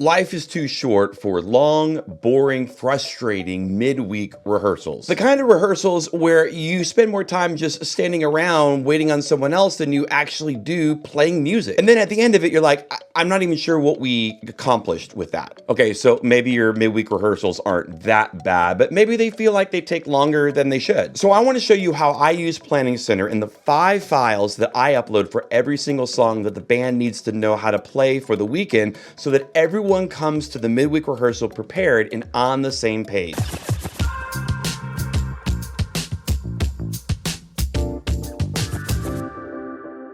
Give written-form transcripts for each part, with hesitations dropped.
Life is too short for long, boring, frustrating midweek rehearsals. The kind of rehearsals where you spend more time just standing around waiting on someone else than you actually do playing music. And then at the end of it, you're like, I'm not even sure what we accomplished with that. Okay, so maybe your midweek rehearsals aren't that bad, but maybe they feel like they take longer than they should. So I want to show you how I use Planning Center and the 5 files that I upload for every single song that the band needs to know how to play for the weekend so that everyone comes to the midweek rehearsal prepared and on the same page.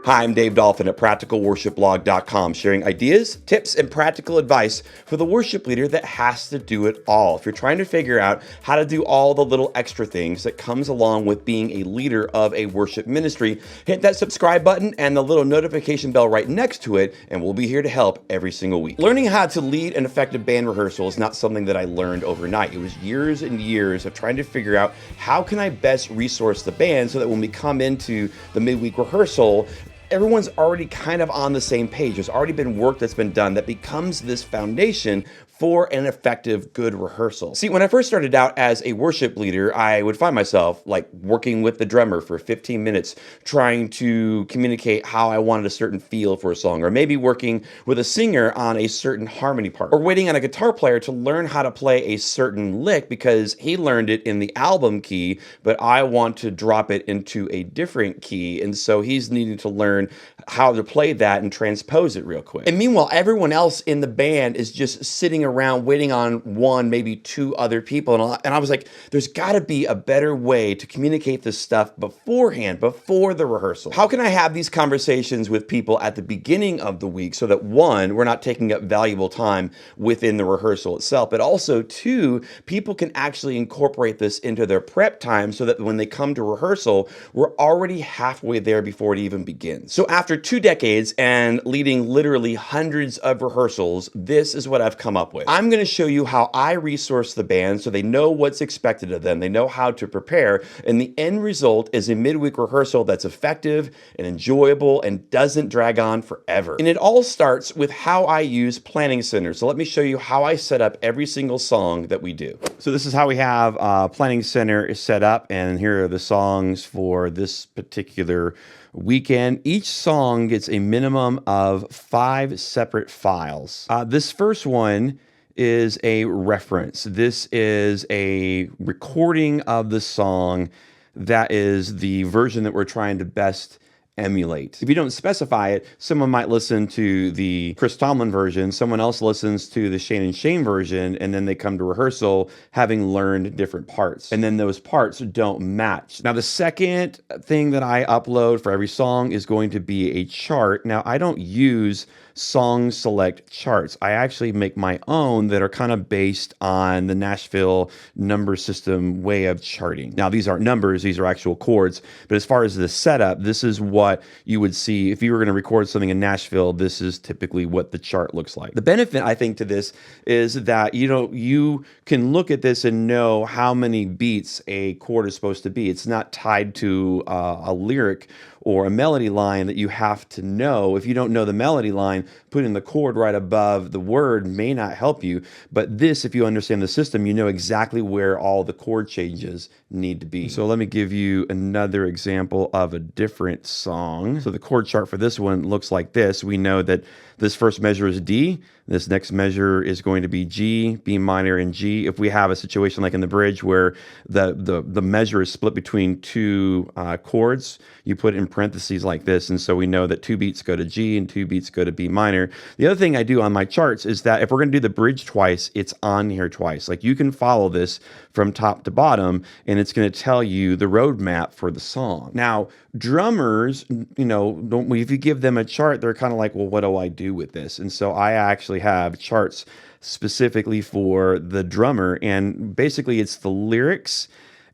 Hi, I'm Dave Dolphin at practicalworshipblog.com, sharing ideas, tips, and practical advice for the worship leader that has to do it all. If you're trying to figure out how to do all the little extra things that comes along with being a leader of a worship ministry, hit that subscribe button and the little notification bell right next to it, and we'll be here to help every single week. Learning how to lead an effective band rehearsal is not something that I learned overnight. It was years and years of trying to figure out how can I best resource the band so that when we come into the midweek rehearsal, everyone's already kind of on the same page. There's already been work that's been done that becomes this foundation for an effective, good rehearsal. See, when I first started out as a worship leader, I would find myself like working with the drummer for 15 minutes, trying to communicate how I wanted a certain feel for a song, or maybe working with a singer on a certain harmony part, or waiting on a guitar player to learn how to play a certain lick because he learned it in the album key, but I want to drop it into a different key, and so he's needing to learn how to play that and transpose it real quick. And meanwhile, everyone else in the band is just sitting around waiting on one, maybe 2 other people. And I was like, there's gotta be a better way to communicate this stuff beforehand, before the rehearsal. How can I have these conversations with people at the beginning of the week so that 1, we're not taking up valuable time within the rehearsal itself, but also 2, people can actually incorporate this into their prep time so that when they come to rehearsal, we're already halfway there before it even begins. So after 2 decades and leading literally hundreds of rehearsals, this is what I've come up with. I'm gonna show you how I resource the band so they know what's expected of them, they know how to prepare, and the end result is a midweek rehearsal that's effective and enjoyable and doesn't drag on forever. And it all starts with how I use Planning Center. So let me show you how I set up every single song that we do. So this is how we have Planning Center is set up, and here are the songs for this particular weekend. Each song gets a minimum of 5 separate files. This first one is a reference. This is a recording of the song that is the version that we're trying to best emulate. If you don't specify it, someone might listen to the Chris Tomlin version, someone else listens to the Shane and Shane version, and then they come to rehearsal having learned different parts. And then those parts don't match. Now, the second thing that I upload for every song is going to be a chart. Now, I don't use song select charts. I actually make my own that are kind of based on the Nashville number system way of charting. Now, these aren't numbers, these are actual chords, but as far as the setup, this is what you would see if you were going to record something in Nashville. This is typically what the chart looks like. The benefit, I think, to this is that you can look at this and know how many beats a chord is supposed to be. It's not tied to a lyric or a melody line that you have to know. If you don't know the melody line, putting the chord right above the word may not help you. But this, if you understand the system, you know exactly where all the chord changes need to be. So let me give you another example of a different song. So the chord chart for this one looks like this. We know that this first measure is D. This next measure is going to be G, B minor, and G. If we have a situation like in the bridge where the measure is split between 2 chords, you put it in parentheses like this, and so we know that 2 beats go to G and 2 beats go to B minor. The other thing I do on my charts is that if we're going to do the bridge twice, it's on here twice. Like, you can follow this from top to bottom, and it's going to tell you the roadmap for the song. Now, drummers, if you give them a chart, they're kind of like, well, what do I do with this? And so I actually have charts specifically for the drummer, and basically it's the lyrics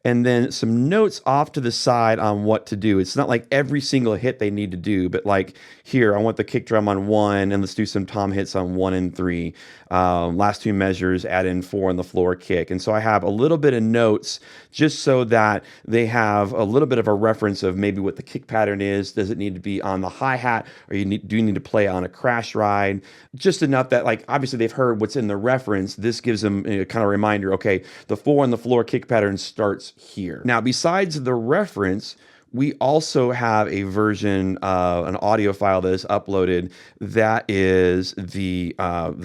and then some notes off to the side on what to do. It's not like every single hit they need to do, but like here, I want the kick drum on 1, and let's do some tom hits on 1 and 3. Last 2 measures, add in 4 on the floor kick. And so I have a little bit of notes just so that they have a little bit of a reference of maybe what the kick pattern is. Does it need to be on the hi-hat, or do you need to play on a crash ride? Just enough that, like, obviously they've heard what's in the reference. This gives them a kind of reminder, okay, the 4 on the floor kick pattern starts here. Now, besides the reference, we also have a version, an audio file that is uploaded that is the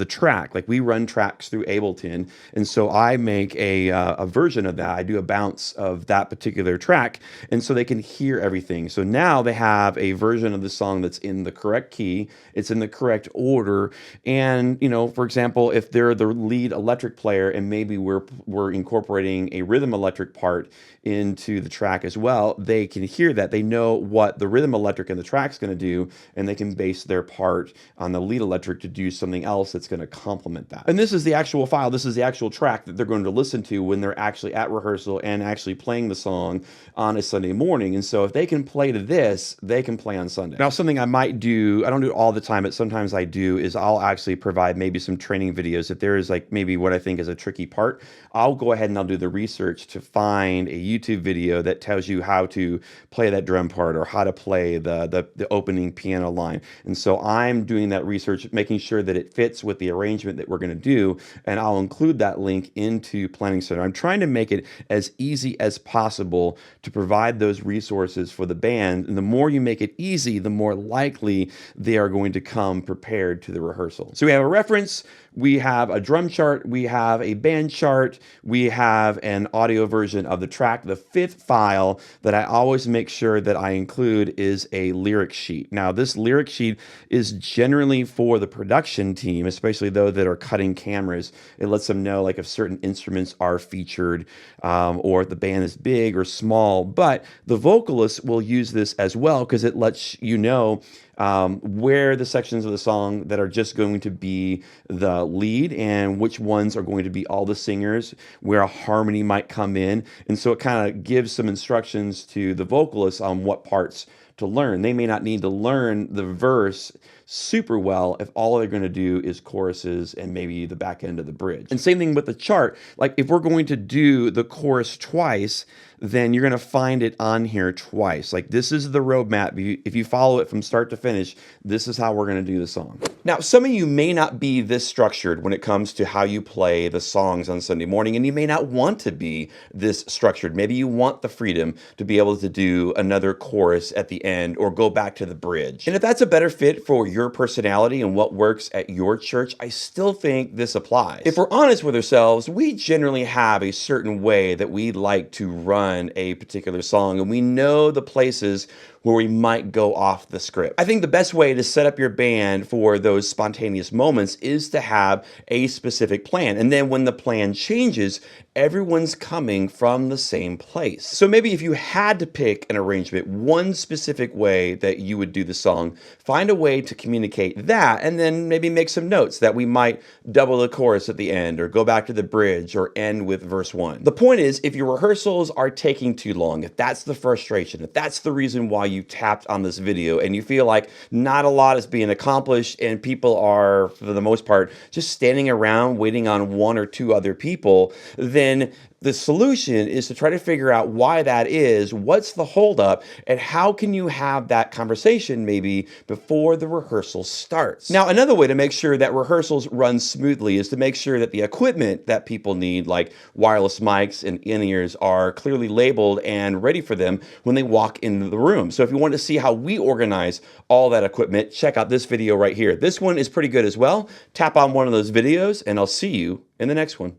track. Like, we run tracks through Ableton, and so I make a version of that. I do a bounce of that particular track, and so they can hear everything. So now they have a version of the song that's in the correct key, it's in the correct order, and for example, if they're the lead electric player and maybe we're incorporating a rhythm electric part into the track as well, they can hear that. They know what the rhythm electric in the track's going to do, and they can base their part on the lead electric to do something else that's going to complement that. And this is the actual file. This is the actual track that they're going to listen to when they're actually at rehearsal and actually playing the song on a Sunday morning. And so if they can play to this, they can play on Sunday. Now, something I might do, I don't do it all the time, but sometimes I do, is I'll actually provide maybe some training videos. If there is like maybe what I think is a tricky part, I'll go ahead and I'll do the research to find a YouTube video that tells you how to play that drum part or how to play the opening piano line. And so I'm doing that research, making sure that it fits with the arrangement that we're going to do, and I'll include that link into Planning Center. I'm trying to make it as easy as possible to provide those resources for the band, and the more you make it easy, the more likely they are going to come prepared to the rehearsal. So we have a reference, we have a drum chart, we have a band chart, we have an audio version of the track. The 5th file that I always make sure that I include is a lyric sheet. Now, this lyric sheet is generally for the production team, especially those that are cutting cameras. It lets them know like if certain instruments are featured, or if the band is big or small. But the vocalist will use this as well because it lets you know where the sections of the song that are just going to be the lead and which ones are going to be all the singers, where a harmony might come in. And so it kind of gives some instructions to the vocalists on what parts to learn. They may not need to learn the verse super well if all they're going to do is choruses and maybe the back end of the bridge. And same thing with the chart. Like if we're going to do the chorus twice, then you're going to find it on here twice. Like this is the roadmap. If you follow it from start to finish, this is how we're going to do the song. Now, some of you may not be this structured when it comes to how you play the songs on Sunday morning, and you may not want to be this structured. Maybe you want the freedom to be able to do another chorus at the end or go back to the bridge. And if that's a better fit for your personality and what works at your church, I still think this applies. If we're honest with ourselves, we generally have a certain way that we like to run a particular song, and we know the places where we might go off the script. I think the best way to set up your band for those spontaneous moments is to have a specific plan. And then when the plan changes, everyone's coming from the same place. So maybe if you had to pick an arrangement, one specific way that you would do the song, find a way to communicate that, and then maybe make some notes that we might double the chorus at the end or go back to the bridge or end with verse 1. The point is, if your rehearsals are taking too long, if that's the frustration, if that's the reason why you tapped on this video and you feel like not a lot is being accomplished and people are, for the most part, just standing around waiting on 1 or 2 other people, then the solution is to try to figure out why that is, what's the holdup, and how can you have that conversation maybe before the rehearsal starts. Now, another way to make sure that rehearsals run smoothly is to make sure that the equipment that people need, like wireless mics and in-ears, are clearly labeled and ready for them when they walk into the room. So if you want to see how we organize all that equipment, check out this video right here. This one is pretty good as well. Tap on one of those videos, and I'll see you in the next one.